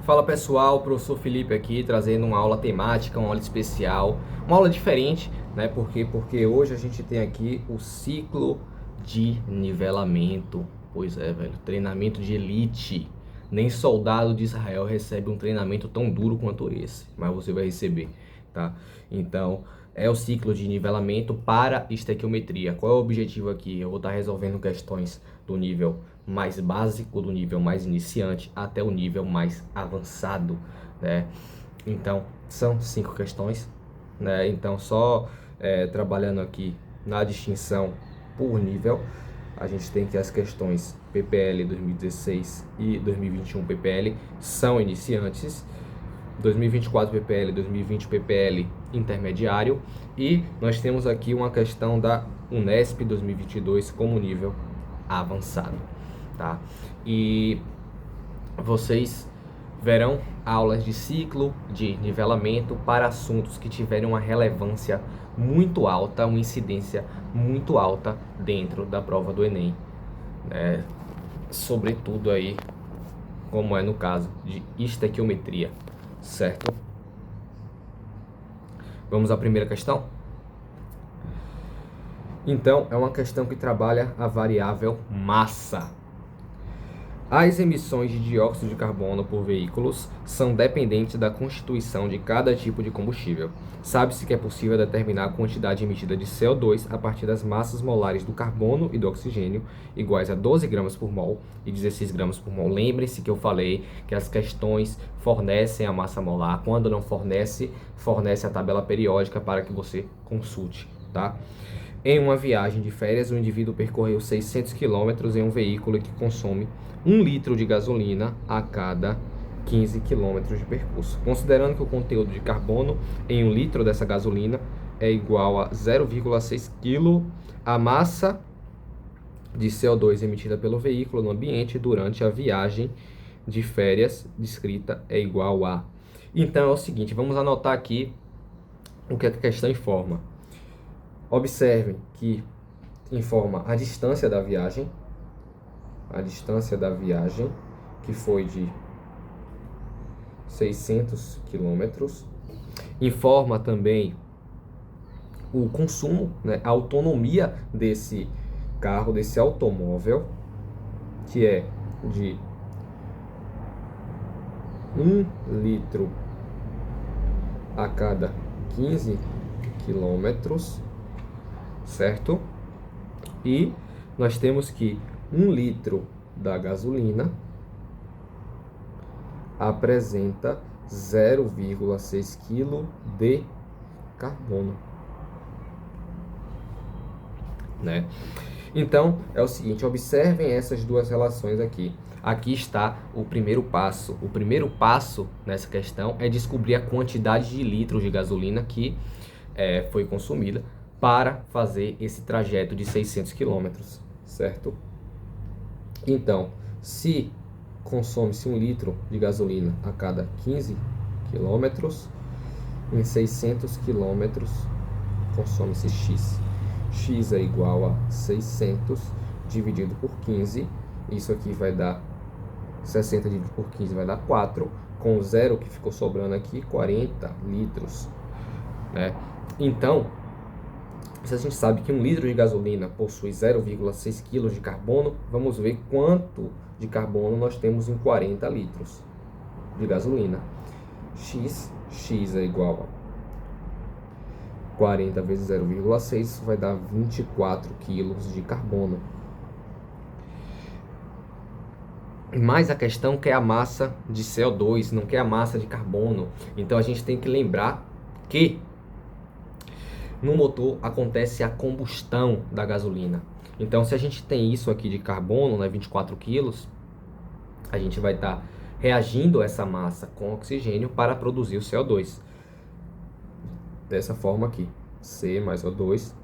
Fala pessoal, professor Felipe aqui trazendo uma aula temática, uma aula especial, uma aula diferente, né? Porque hoje a gente tem aqui o ciclo de nivelamento. Pois é, velho, treinamento de elite. Nem soldado de Israel recebe um treinamento tão duro quanto esse, mas você vai receber, tá? Então, é o ciclo de nivelamento para estequiometria. Qual é o objetivo aqui? Eu vou estar resolvendo questões do nível mais básico, do nível mais iniciante, até o nível mais avançado, né? Então, são 5 questões, né? Então, só trabalhando aqui na distinção por nível, a gente tem que as questões PPL 2016 e 2021 PPL são iniciantes, 2024 PPL, 2020 PPL intermediário, e nós temos aqui uma questão da Unesp 2022 como nível avançado, tá? E vocês verão aulas de ciclo de nivelamento para assuntos que tiverem uma relevância muito alta, uma incidência muito alta dentro da prova do Enem, né? Sobretudo aí, como é no caso de estequiometria, certo? Vamos à primeira questão? Então, é uma questão que trabalha a variável massa. As emissões de dióxido de carbono por veículos são dependentes da constituição de cada tipo de combustível. Sabe-se que é possível determinar a quantidade emitida de CO2 a partir das massas molares do carbono e do oxigênio, iguais a 12 gramas por mol e 16 gramas por mol. Lembre-se que eu falei que as questões fornecem a massa molar. Quando não fornece, fornece a tabela periódica para que você consulte, tá? Em uma viagem de férias, o indivíduo percorreu 600 km em um veículo que consome 1 litro de gasolina a cada 15 km de percurso. Considerando que o conteúdo de carbono em 1 litro dessa gasolina é igual a 0,6 kg, a massa de CO2 emitida pelo veículo no ambiente durante a viagem de férias descrita é igual a... Então é o seguinte, vamos anotar aqui o que a questão informa. Observem que informa a distância da viagem, que foi de 600 quilômetros. Informa também o consumo, né, a autonomia desse carro, desse automóvel, que é de 1 litro a cada 15 quilômetros, certo? E nós temos que 1 litro da gasolina apresenta 0,6 kg de carbono, né? Então, é o seguinte, observem essas duas relações aqui. Aqui está o primeiro passo. O primeiro passo nessa questão é descobrir a quantidade de litros de gasolina que foi consumida para fazer esse trajeto de 600 km, certo? Então, se consome-se 1 litro de gasolina a cada 15 km, em 600 km consome-se X. X é igual a 600 dividido por 15, isso aqui vai dar 60 dividido por 15 vai dar 4, com o zero que ficou sobrando aqui, 40 litros, né? Então, se a gente sabe que 1 litro de gasolina possui 0,6 kg de carbono, vamos ver quanto de carbono nós temos em 40 litros de gasolina. X é igual a 40 vezes 0,6, isso vai dar 24 kg de carbono. Mas a questão que é a massa de CO2, não quer a massa de carbono. Então a gente tem que lembrar que no motor acontece a combustão da gasolina. Então, se a gente tem isso aqui de carbono, né, 24 quilos, a gente vai estar reagindo essa massa com oxigênio para produzir o CO2. Dessa forma aqui, C mais O2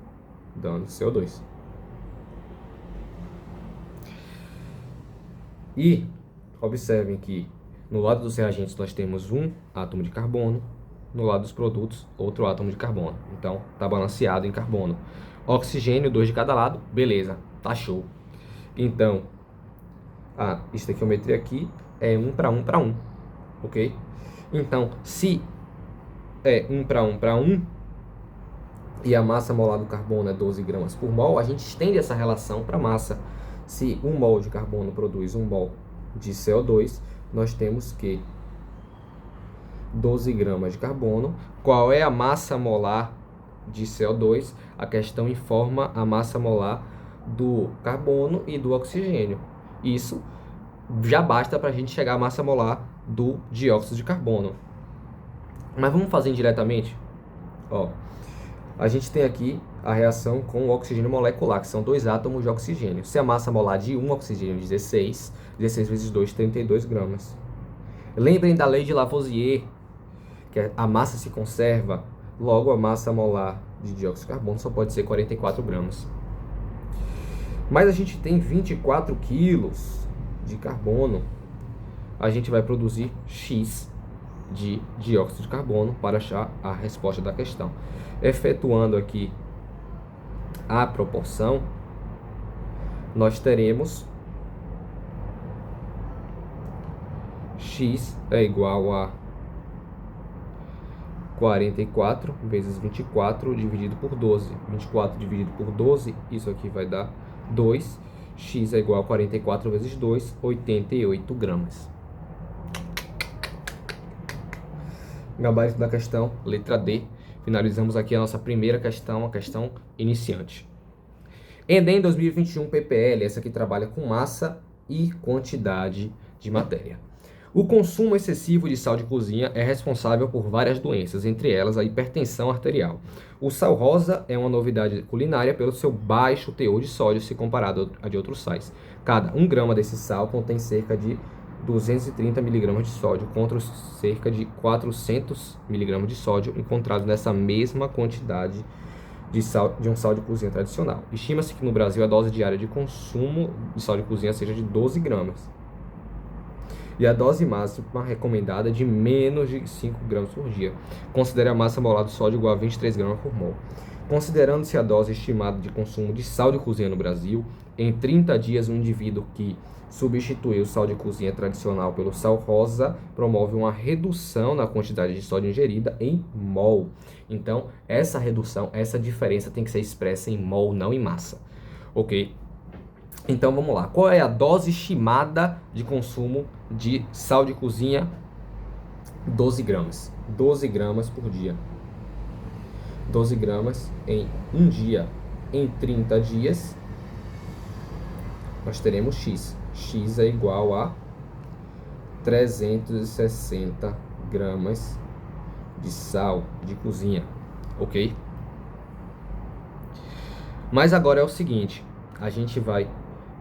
dando CO2. E observem que no lado dos reagentes nós temos um átomo de carbono, no lado dos produtos, outro átomo de carbono. Então, tá balanceado em carbono. Oxigênio, 2 de cada lado, beleza, tá show. Então, a estequiometria aqui é 1 para 1 para 1. ok? Então, se é 1 para 1 para 1, e a massa molar do carbono é 12 gramas por mol, a gente estende essa relação para a massa. Se 1 mol de carbono produz 1 mol de CO2, nós temos que 12 gramas de carbono. Qual é a massa molar de CO2? A questão informa a massa molar do carbono e do oxigênio. Isso já basta para a gente chegar à massa molar do dióxido de carbono. Mas vamos fazer indiretamente? Ó, a gente tem aqui a reação com o oxigênio molecular, que são 2 átomos de oxigênio. Se a massa molar de um oxigênio é 16, 16 vezes 2, 32 gramas. Lembrem da lei de Lavoisier, que a massa se conserva, logo a massa molar de dióxido de carbono só pode ser 44 gramas. Mas a gente tem 24 quilos de carbono, a gente vai produzir X de dióxido de carbono para achar a resposta da questão. Efetuando aqui a proporção, nós teremos X é igual a 44 vezes 24 dividido por 12. 24 dividido por 12, isso aqui vai dar 2. X é igual a 44 vezes 2, 88 gramas. Gabarito da questão, letra D. Finalizamos aqui a nossa primeira questão, a questão iniciante. Enem 2021 PPL, essa aqui trabalha com massa e quantidade de matéria. O consumo excessivo de sal de cozinha é responsável por várias doenças, entre elas a hipertensão arterial. O sal rosa é uma novidade culinária pelo seu baixo teor de sódio se comparado a de outros sais. Cada 1 grama desse sal contém cerca de 230 mg de sódio contra cerca de 400 mg de sódio encontrados nessa mesma quantidade de um sal de cozinha tradicional. Estima-se que no Brasil a dose diária de consumo de sal de cozinha seja de 12 gramas. E a dose máxima recomendada é de menos de 5 gramas por dia. Considere a massa molar do sódio igual a 23 gramas por mol. Considerando-se a dose estimada de consumo de sal de cozinha no Brasil, em 30 dias um indivíduo que substituir o sal de cozinha tradicional pelo sal rosa promove uma redução na quantidade de sódio ingerida em mol. Então, essa redução, essa diferença tem que ser expressa em mol, não em massa. Ok? Então, vamos lá. Qual é a dose estimada de consumo de sal de cozinha? 12 gramas. 12 gramas por dia. 12 gramas em um dia. Em 30 dias, nós teremos X. X é igual a 360 gramas de sal de cozinha, ok? Mas agora é o seguinte, a gente vai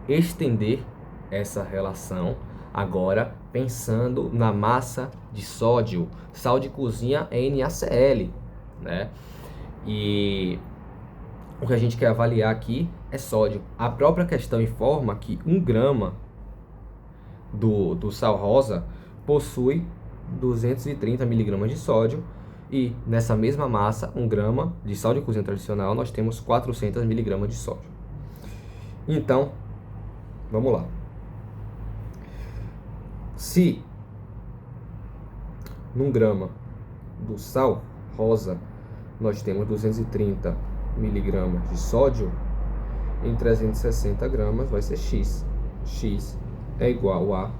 estender essa relação agora pensando na massa de sódio. Sal de cozinha é NaCl, né? E o que a gente quer avaliar aqui é sódio. A própria questão informa que 1 grama do sal rosa possui 230 mg de sódio e nessa mesma massa, 1 grama de sal de cozinha tradicional, nós temos 400 mg de sódio. Então, vamos lá. Se num grama do sal rosa nós temos 230 mg de sódio, em 360 gramas vai ser X. X é igual a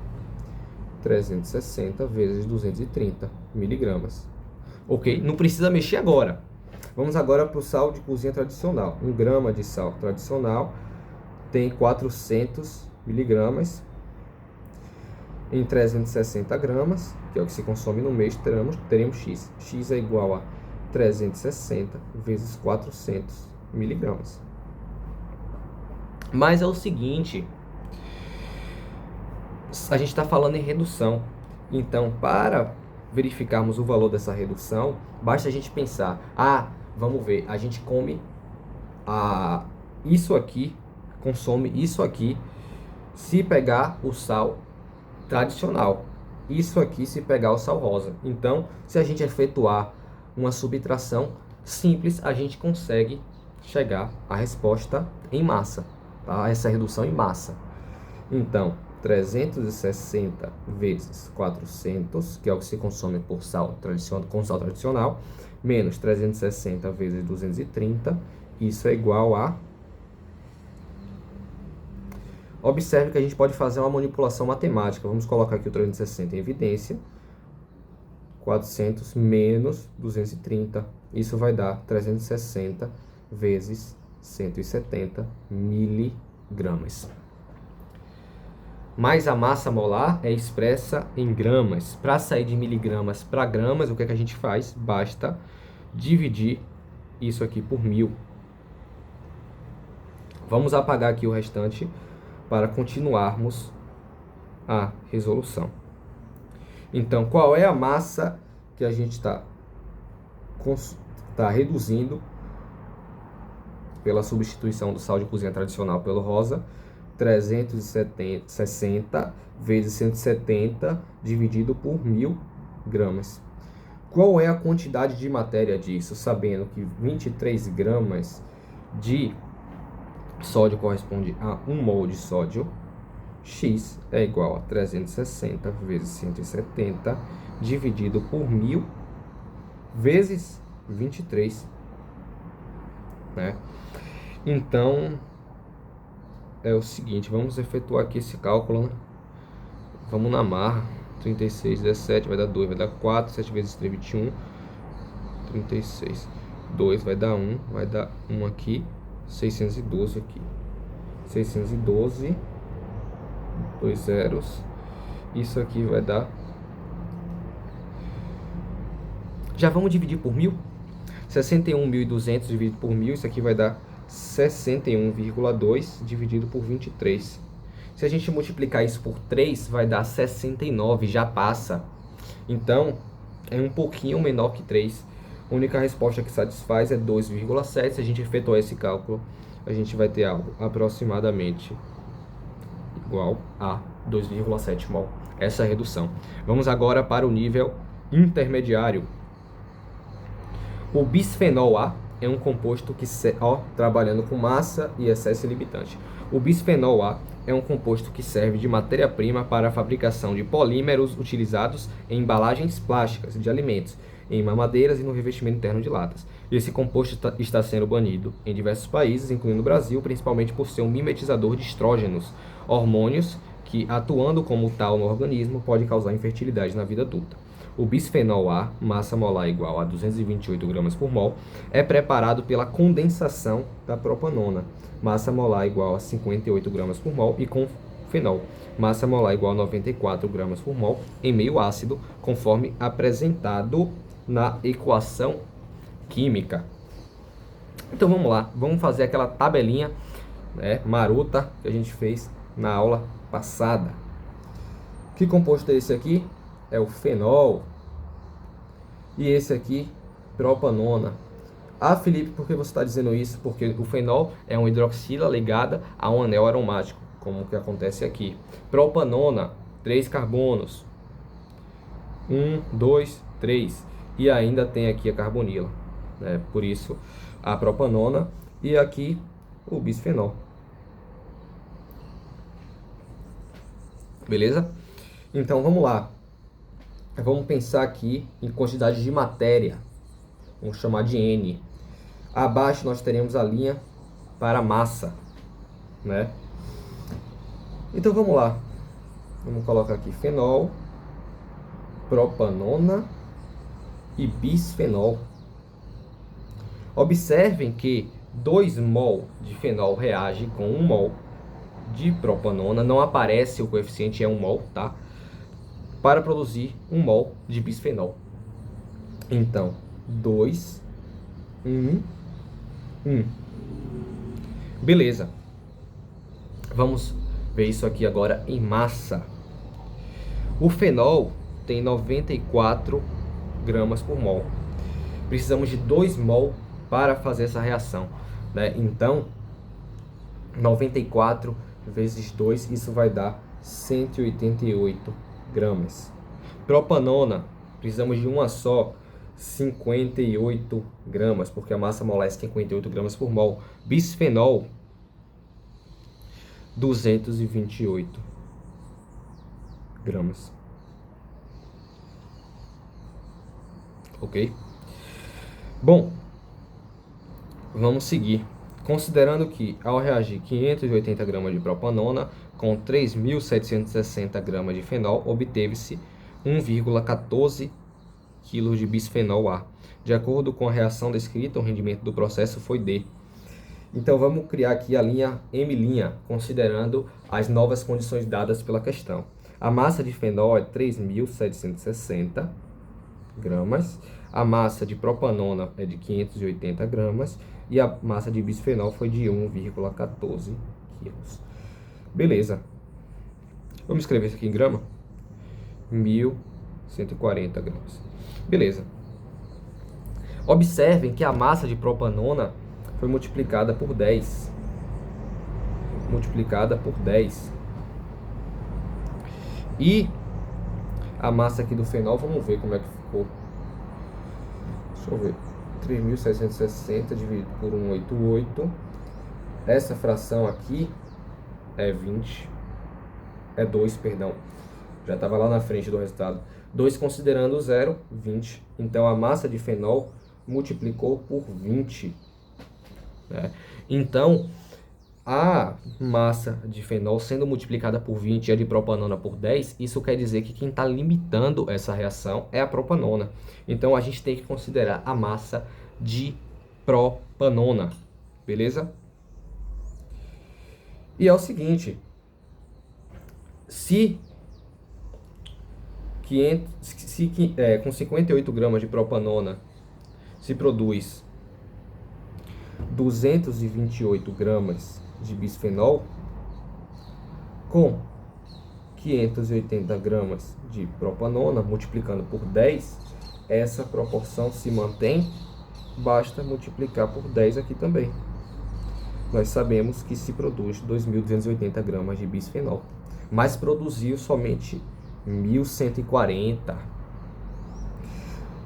360 vezes 230 miligramas. Ok? Não precisa mexer agora. Vamos agora para o sal de cozinha tradicional. 1 grama de sal tradicional tem 400 miligramas. Em 360 gramas, que é o que se consome no mês, teremos X. X é igual a 360 vezes 400 miligramas. Mas é o seguinte, a gente está falando em redução. Então, para verificarmos o valor dessa redução, basta a gente pensar, vamos ver, a gente come isso aqui, consome isso aqui, se pegar o sal tradicional. Isso aqui se pegar o sal rosa. Então, se a gente efetuar uma subtração simples, a gente consegue chegar à resposta em massa, tá? Essa redução em massa. Então, 360 vezes 400, que é o que se consome por sal com sal tradicional, menos 360 vezes 230, isso é igual a... Observe que a gente pode fazer uma manipulação matemática. Vamos colocar aqui o 360 em evidência. 400 menos 230, isso vai dar 360 vezes 170 miligramas. Mas a massa molar é expressa em gramas. Para sair de miligramas para gramas, o que é que a gente faz? Basta dividir isso aqui por 1000. Vamos apagar aqui o restante para continuarmos a resolução. Então, qual é a massa que a gente está reduzindo pela substituição do sal de cozinha tradicional pelo rosa? 360 vezes 170 dividido por 1000 gramas. Qual é a quantidade de matéria disso? Sabendo que 23 gramas de sódio corresponde a 1 mol de sódio, X é igual a 360 vezes 170 dividido por 1000 vezes 23, né? Então, é o seguinte, vamos efetuar aqui esse cálculo, né? Vamos na marra. 36, 17, vai dar 2, vai dar 4, 7 vezes 3, 21, 36, 2 vai dar 1, vai dar 1 aqui, 612 aqui, 612, 2 zeros, isso aqui vai dar... Já vamos dividir por 1000? 61.200 dividido por 1000, isso aqui vai dar 61,2 dividido por 23. Se a gente multiplicar isso por 3, vai dar 69, já passa. Então, é um pouquinho menor que 3. A única resposta que satisfaz é 2,7. Se a gente efetuar esse cálculo, a gente vai ter algo aproximadamente igual a 2,7 mol. Essa é a redução. Vamos agora para o nível intermediário. O bisfenol A é um composto que, trabalhando com massa e excesso limitante. O bisfenol A é um composto que serve de matéria-prima para a fabricação de polímeros utilizados em embalagens plásticas de alimentos, em mamadeiras e no revestimento interno de latas. Esse composto está sendo banido em diversos países, incluindo o Brasil, principalmente por ser um mimetizador de estrógenos, hormônios que, atuando como tal no organismo, pode causar infertilidade na vida adulta. O bisfenol A, massa molar igual a 228 gramas por mol, é preparado pela condensação da propanona, massa molar igual a 58 gramas por mol, e com fenol, massa molar igual a 94 gramas por mol, em meio ácido, conforme apresentado na equação química. Então vamos lá, vamos fazer aquela tabelinha, né, marota que a gente fez na aula passada. Que composto é esse aqui? É o fenol. E esse aqui, propanona. Ah, Felipe, por que você está dizendo isso? Porque o fenol é uma hidroxila ligada a um anel aromático, como que acontece aqui. Propanona, 3 carbonos. 1, 2, 3. E ainda tem aqui a carbonila, né? Por isso, a propanona. E aqui, o bisfenol. Beleza? Então, vamos lá. Vamos pensar aqui em quantidade de matéria. Vamos chamar de N. Abaixo nós teremos a linha para massa, né? Então vamos lá. Vamos colocar aqui fenol, propanona e bisfenol. Observem que 2 mol de fenol reage com 1 mol de propanona. Não aparece o coeficiente, é 1 mol, tá? Para produzir 1 mol de bisfenol. Então, 2, 1, 1. Beleza. Vamos ver isso aqui agora em massa. O fenol tem 94 gramas por mol. Precisamos de 2 mol para fazer essa reação, né? Então, 94 vezes 2, isso vai dar 188 gramas. Propanona, precisamos de uma só, 58 gramas, porque a massa molar é 58 gramas por mol. Bisfenol, 228 gramas. Ok? Bom, vamos seguir. Considerando que, ao reagir 580 gramas de propanona com 3.760 gramas de fenol, obteve-se 1,14 kg de bisfenol A. De acordo com a reação descrita, o rendimento do processo foi D. Então, vamos criar aqui a linha M', considerando as novas condições dadas pela questão. A massa de fenol é 3.760 gramas, a massa de propanona é de 580 gramas e a massa de bisfenol foi de 1,14 quilos. Beleza. Vamos escrever isso aqui em grama? 1.140 gramas. Beleza. Observem que a massa de propanona foi multiplicada por 10. Multiplicada por 10. E a massa aqui do fenol, vamos ver como é que ficou. Deixa eu ver. 3.760 dividido por 188. Essa fração aqui é 20. É 2, perdão. Já estava lá na frente do resultado. 2 considerando 0, 20. Então a massa de fenol multiplicou por 20. Né? Então, a massa de fenol sendo multiplicada por 20 e a de propanona por 10, isso quer dizer que quem está limitando essa reação é a propanona. Então, a gente tem que considerar a massa de propanona, beleza? E é o seguinte, com 58 gramas de propanona se produz 228 gramas de bisfenol, com 580 gramas de propanona, multiplicando por 10, essa proporção se mantém, basta multiplicar por 10 aqui também. Nós sabemos que se produz 2.280 gramas de bisfenol, mas produziu somente 1.140.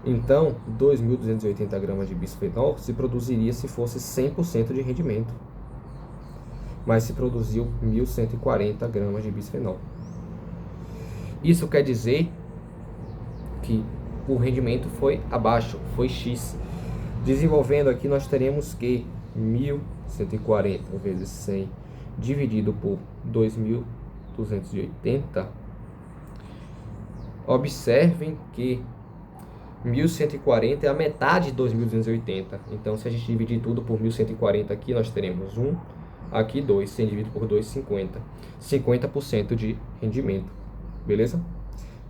Então, 2.280 gramas de bisfenol se produziria se fosse 100% de rendimento. Mas se produziu 1.140 gramas de bisfenol. Isso quer dizer que o rendimento foi abaixo, foi X. Desenvolvendo aqui, nós teremos que 1.140 vezes 100 dividido por 2.280. Observem que 1.140 é a metade de 2.280. Então, se a gente dividir tudo por 1.140 aqui, nós teremos 1, aqui 2, 100 dividido por 2, 50. 50% de rendimento. Beleza?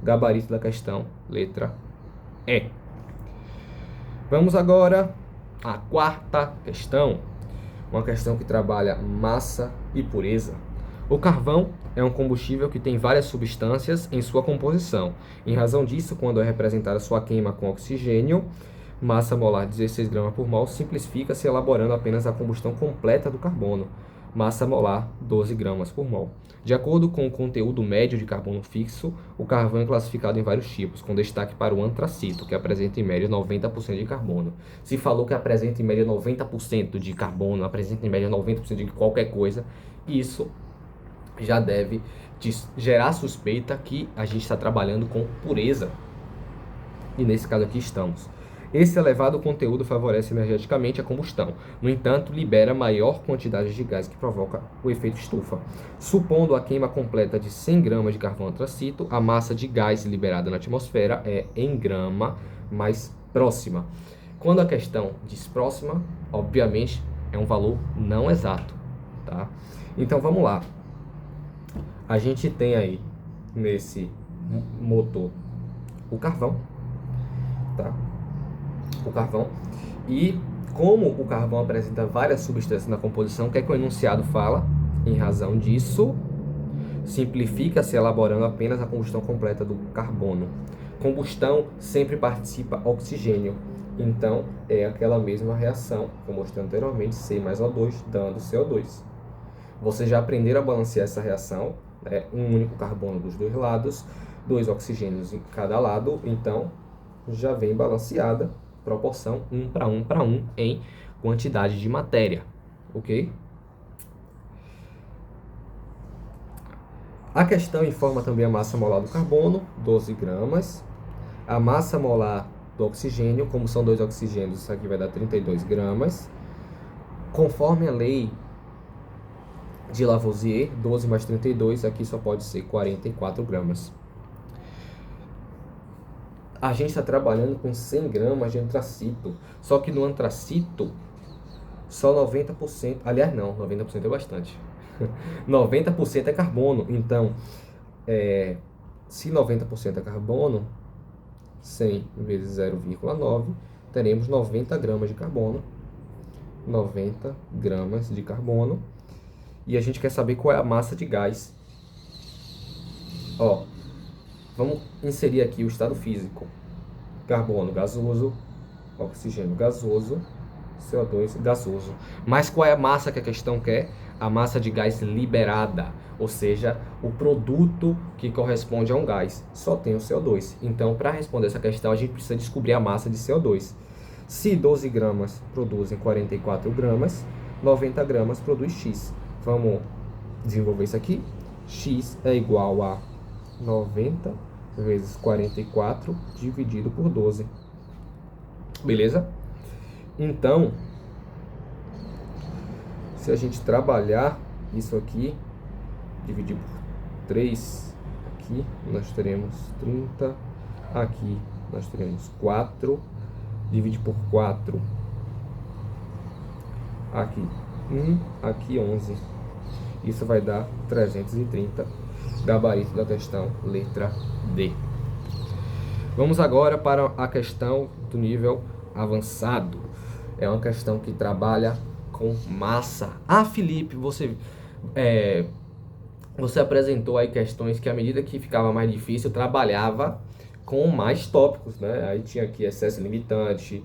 Gabarito da questão, letra E. Vamos agora à quarta questão. Uma questão que trabalha massa e pureza. O carvão é um combustível que tem várias substâncias em sua composição. Em razão disso, quando é representada sua queima com oxigênio, massa molar 16 gramas por mol, simplifica-se elaborando apenas a combustão completa do carbono, massa molar 12 gramas por mol. De acordo com o conteúdo médio de carbono fixo, o carvão é classificado em vários tipos, com destaque para o antracito, que apresenta em média 90% de carbono. Se falou que apresenta em média 90% de carbono, apresenta em média 90% de qualquer coisa, isso já deve gerar suspeita que a gente está trabalhando com pureza. E nesse caso aqui estamos. Esse elevado conteúdo favorece energeticamente a combustão. No entanto, libera maior quantidade de gás que provoca o efeito estufa. Supondo a queima completa de 100 gramas de carvão antracito, a massa de gás liberada na atmosfera é em grama mais próxima. Quando a questão diz próxima, obviamente é um valor não exato, tá? Então vamos lá. A gente tem aí nesse motor o carvão, tá? O carvão. E como o carvão apresenta várias substâncias na composição, o que é que o enunciado fala? Em razão disso, simplifica-se elaborando apenas a combustão completa do carbono. Combustão sempre participa oxigênio. Então, é aquela mesma reação, como mostrei anteriormente, C mais O2 dando CO2. Vocês já aprenderam a balancear essa reação, né? Um único carbono dos dois lados, 2 oxigênios em cada lado, então já vem balanceada, proporção 1 para 1 para 1 em quantidade de matéria, ok? A questão informa também a massa molar do carbono, 12 gramas. A massa molar do oxigênio, como são 2 oxigênios, isso aqui vai dar 32 gramas. Conforme a lei de Lavoisier, 12 mais 32, aqui só pode ser 44 gramas. A gente está trabalhando com 100 gramas de antracito, só que no antracito, só 90%, aliás não, 90% é bastante. 90% é carbono, então, se 90% é carbono, 100 vezes 0,9, teremos 90 gramas de carbono. 90 gramas de carbono. E a gente quer saber qual é a massa de gás. Ó, vamos inserir aqui o estado físico. Carbono gasoso, oxigênio gasoso, CO2 gasoso. Mas qual é a massa que a questão quer? A massa de gás liberada, ou seja, o produto que corresponde a um gás. Só tem o CO2. Então, para responder essa questão, a gente precisa descobrir a massa de CO2. Se 12 gramas produzem 44 gramas, 90 gramas produz X. Vamos desenvolver isso aqui. X é igual a 90 vezes 44 dividido por 12. Beleza? Então, se a gente trabalhar isso aqui, dividir por 3, aqui nós teremos 30, aqui nós teremos 4, divide por 4, aqui 1, aqui 11. Isso vai dar 330. Gabarito da questão, letra D. Vamos agora para a questão do nível avançado. É uma questão que trabalha com massa. Ah, Felipe, você apresentou aí questões que à medida que ficava mais difícil, trabalhava com mais tópicos, né? Aí tinha aqui excesso limitante,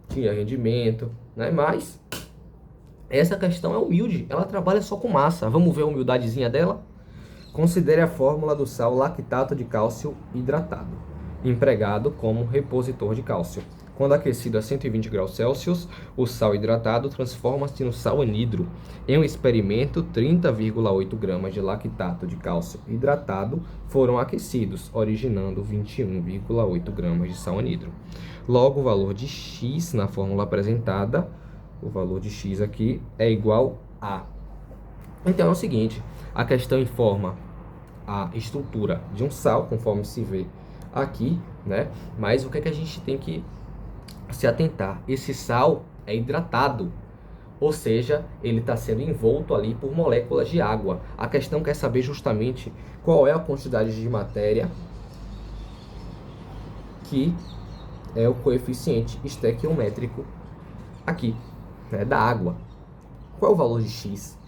tinha rendimento, né? Mas essa questão é humilde, ela trabalha só com massa. Vamos ver a humildadezinha dela? Considere a fórmula do sal lactato de cálcio hidratado, empregado como repositor de cálcio. Quando aquecido a 120 graus Celsius, o sal hidratado transforma-se no sal anidro. Em um experimento, 30,8 gramas de lactato de cálcio hidratado foram aquecidos, originando 21,8 gramas de sal anidro. Logo, o valor de X na fórmula apresentada, o valor de X aqui, é igual a... Então é o seguinte, a questão informa a estrutura de um sal, conforme se vê aqui, né? Mas o que é que a gente tem que se atentar? Esse sal é hidratado, ou seja, ele está sendo envolto ali por moléculas de água. A questão quer saber justamente qual é a quantidade de matéria que é o coeficiente estequiométrico aqui, né, da água. Qual é o valor de X?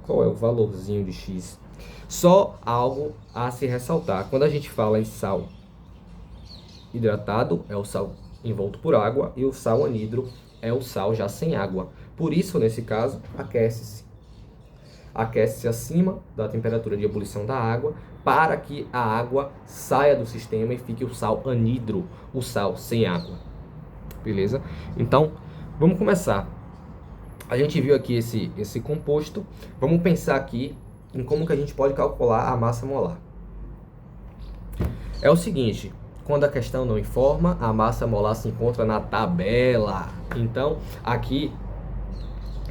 Qual é o valorzinho de X? Só algo a se ressaltar. Quando a gente fala em sal hidratado, é o sal envolto por água, e o sal anidro é o sal já sem água. Por isso, nesse caso, aquece-se. Aquece-se acima da temperatura de ebulição da água, para que a água saia do sistema e fique o sal anidro, o sal sem água. Beleza? Então, vamos começar. A gente viu aqui esse composto. Vamos pensar aqui em como que a gente pode calcular a massa molar. É o seguinte, quando a questão não informa, a massa molar se encontra na tabela. Então, aqui,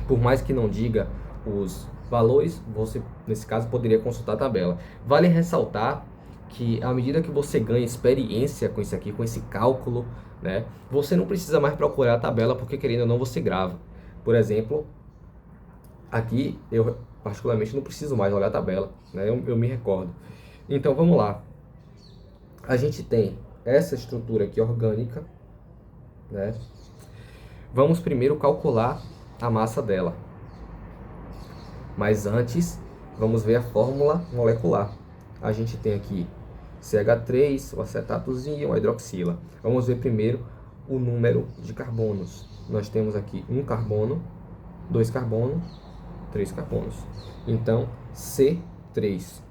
por mais que não diga os valores, você, nesse caso, poderia consultar a tabela. Vale ressaltar que, à medida que você ganha experiência com isso aqui, com esse cálculo, né, você não precisa mais procurar a tabela, porque, querendo ou não, você grava. Por exemplo, aqui eu particularmente não preciso mais olhar a tabela, né? Eu me recordo. Então vamos lá. A gente tem essa estrutura aqui orgânica, né? Vamos primeiro calcular a massa dela. Mas antes, vamos ver a fórmula molecular. A gente tem aqui CH3, o acetatozinho, a hidroxila. Vamos ver primeiro o número de carbonos. Nós temos aqui 1 carbono, 2 carbono, 3 carbonos. Então, C3.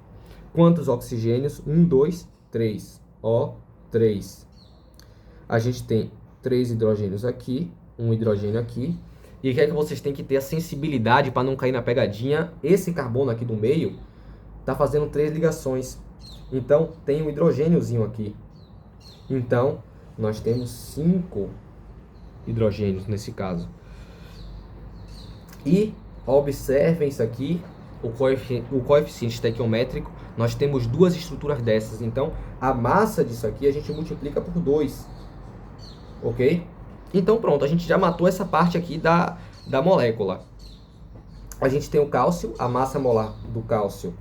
Quantos oxigênios? 1, 2, 3. O3. A gente tem 3 hidrogênios aqui, 1 hidrogênio aqui. E o que é que vocês têm que ter a sensibilidade para não cair na pegadinha? Esse carbono aqui do meio, Está fazendo 3 ligações. Então, tem um hidrogêniozinho aqui. Então, nós temos 5 hidrogênios nesse caso. E observem isso aqui, o coeficiente estequiométrico, nós temos 2 estruturas dessas. Então, a massa disso aqui a gente multiplica por 2. Ok? Então, pronto, a gente já matou essa parte aqui da molécula. A gente tem o cálcio, a massa molar do cálcio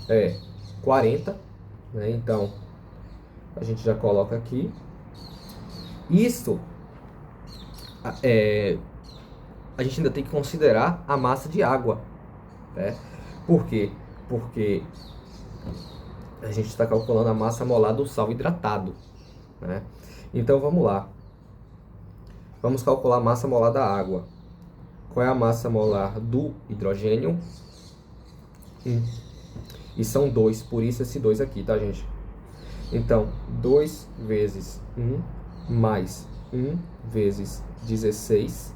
é 40, né? Então, a gente já coloca aqui. Isso a gente ainda tem que considerar a massa de água, né? Por quê? Porque a gente está calculando a massa molar do sal hidratado, né? Então, vamos lá. Vamos calcular a massa molar da água. Qual é a massa molar do hidrogênio? 1. E são 2, por isso esse 2 aqui, tá, gente? Então, 2 vezes 1 mais 1 vezes 16,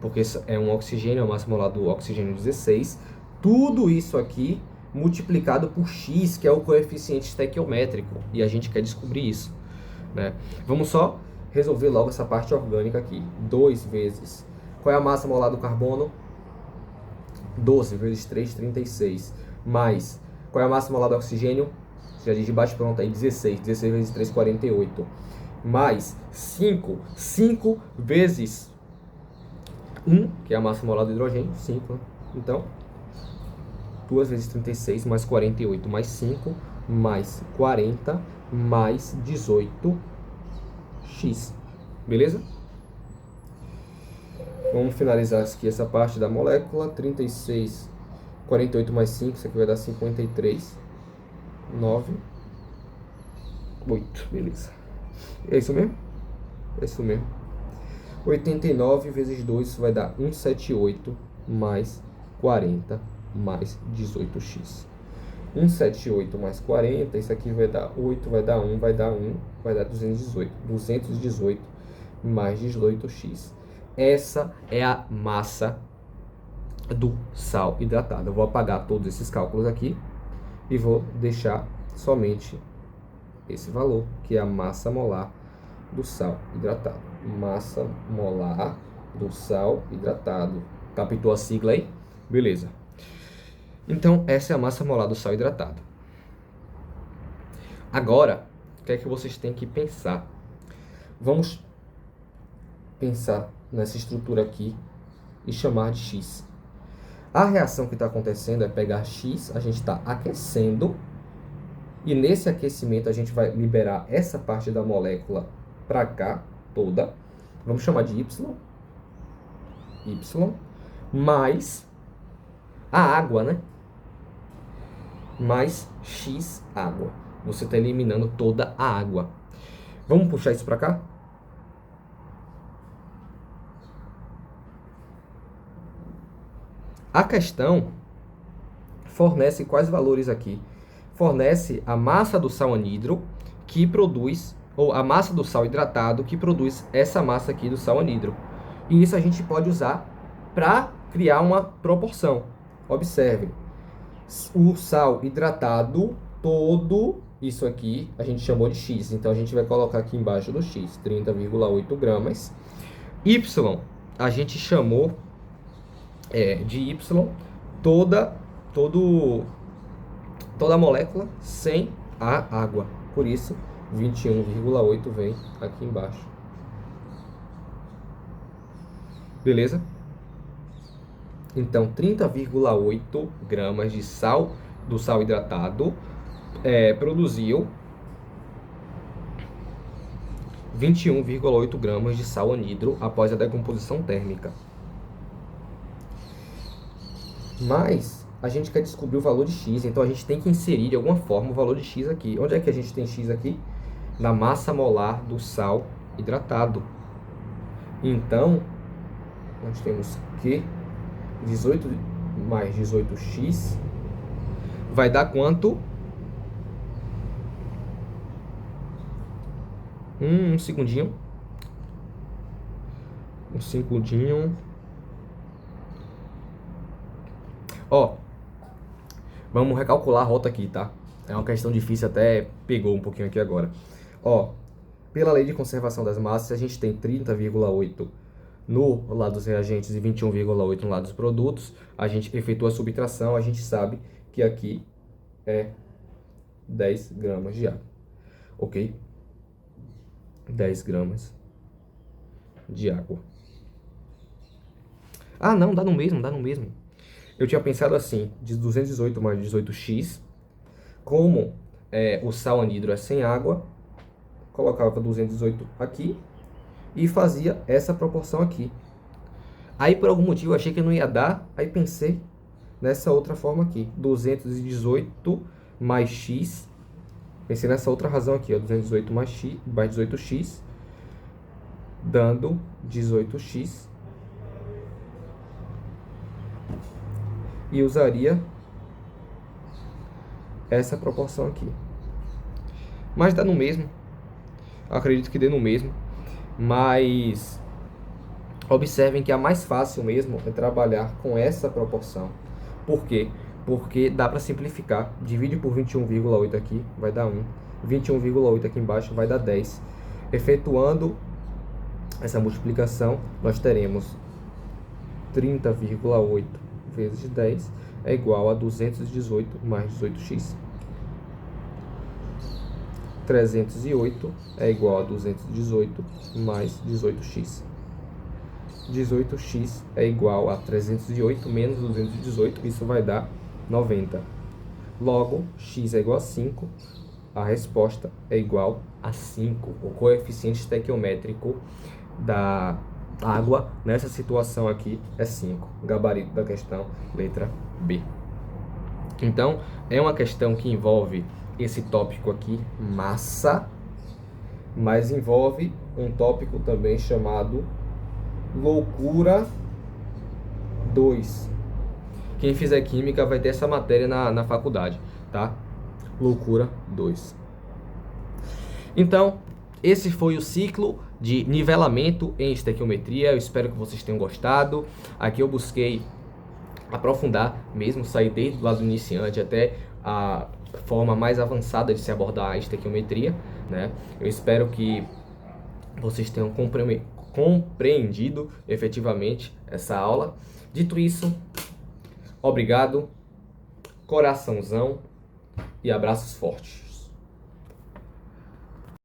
porque é um oxigênio, a massa molar do oxigênio 16. Tudo isso aqui multiplicado por x, que é o coeficiente estequiométrico, e a gente quer descobrir isso, né? Vamos só resolver logo essa parte orgânica aqui. 2 vezes... Qual é a massa molar do carbono? 12 vezes 3, 36. Mais... Qual é a massa molar do oxigênio? Já diz de baixo pronto aí, 16. 16 vezes 3, 48. Mais 5. 5 vezes 1, que é a massa molar do hidrogênio. 5, né? Então, 2 vezes 36 mais 48 mais 5 mais 40 mais 18x. Beleza? Vamos finalizar aqui essa parte da molécula. 36, 48 mais 5, isso aqui vai dar 53, 9, 8, beleza. É isso mesmo? É isso mesmo. 89 vezes 2, isso vai dar 178 mais 40 mais 18x. 178 mais 40, isso aqui vai dar 8, vai dar 1, vai dar 1, vai dar 218. 218 mais 18x. Essa é a massa do sal hidratado. Eu vou apagar todos esses cálculos aqui e vou deixar somente esse valor, que é a massa molar do sal hidratado. Massa molar do sal hidratado. Captou a sigla aí? Beleza. Então, essa é a massa molar do sal hidratado. Agora, o que é que vocês têm que pensar? Vamos pensar nessa estrutura aqui e chamar de X. A reação que está acontecendo é pegar X, a gente está aquecendo, e nesse aquecimento a gente vai liberar essa parte da molécula para cá, toda. Vamos chamar de Y. Y. Mais a água, né? Mais X água. Você está eliminando toda a água. Vamos puxar isso para cá? A questão fornece quais valores aqui? Fornece a massa do sal anidro que produz, ou a massa do sal hidratado que produz essa massa aqui do sal anidro. E isso a gente pode usar para criar uma proporção. Observe, o sal hidratado todo, isso aqui a gente chamou de X. Então a gente vai colocar aqui embaixo do X, 30,8 gramas. Y, a gente chamou de Y toda a molécula sem a água. Por isso, 21,8 vem aqui embaixo. Beleza? Então, 30,8 gramas de sal, do sal hidratado, produziu 21,8 gramas de sal anidro após a decomposição térmica. Mas a gente quer descobrir o valor de X, então a gente tem que inserir de alguma forma o valor de X aqui. Onde é que a gente tem X aqui? Na massa molar do sal hidratado. Então, nós temos que 18 mais 18x vai dar quanto? Um segundinho. Um segundinho. Ó, Vamos recalcular a rota aqui, tá? É uma questão difícil, até pegou um pouquinho aqui agora. Ó, pela lei de conservação das massas, a gente tem 30,8 no lado dos reagentes e 21,8 no lado dos produtos. A gente efetua a subtração, a gente sabe que aqui é 10 gramas de água, ok? 10 gramas de água. Ah, não, dá no mesmo, dá no mesmo. Eu tinha pensado assim, de 218 mais 18x, como o sal anidro é sem água, colocava 218 aqui e fazia essa proporção aqui. Aí por algum motivo eu achei que não ia dar, aí pensei nessa outra forma aqui, 218 mais x, pensei nessa outra razão aqui, ó, 218 mais x, mais 18x, dando 18x, e usaria essa proporção aqui. Mas dá no mesmo, eu acredito que dê no mesmo, mas observem que a mais fácil mesmo é trabalhar com essa proporção. Por quê? Porque dá para simplificar. Divide por 21,8 aqui, vai dar 1. 21,8 aqui embaixo vai dar 10. Efetuando essa multiplicação, nós teremos 30,8 vezes 10 é igual a 218 mais 18x. 308 é igual a 218 mais 18x. 18x é igual a 308 menos 218, isso vai dar 90. Logo, x é igual a 5, a resposta é igual a 5. O coeficiente estequiométrico da água nessa situação aqui é 5. Gabarito da questão, letra B. Então, é uma questão que envolve esse tópico aqui, massa, mas envolve um tópico também chamado loucura 2. Quem fizer química vai ter essa matéria na faculdade, tá? Loucura 2. Então, esse foi o ciclo de nivelamento em estequiometria. Eu espero que vocês tenham gostado. Aqui eu busquei aprofundar mesmo, sair desde o lado iniciante até a forma mais avançada de se abordar a estequiometria, né? Eu espero que vocês tenham compreendido efetivamente essa aula. Dito isso, obrigado, coraçãozão e abraços fortes.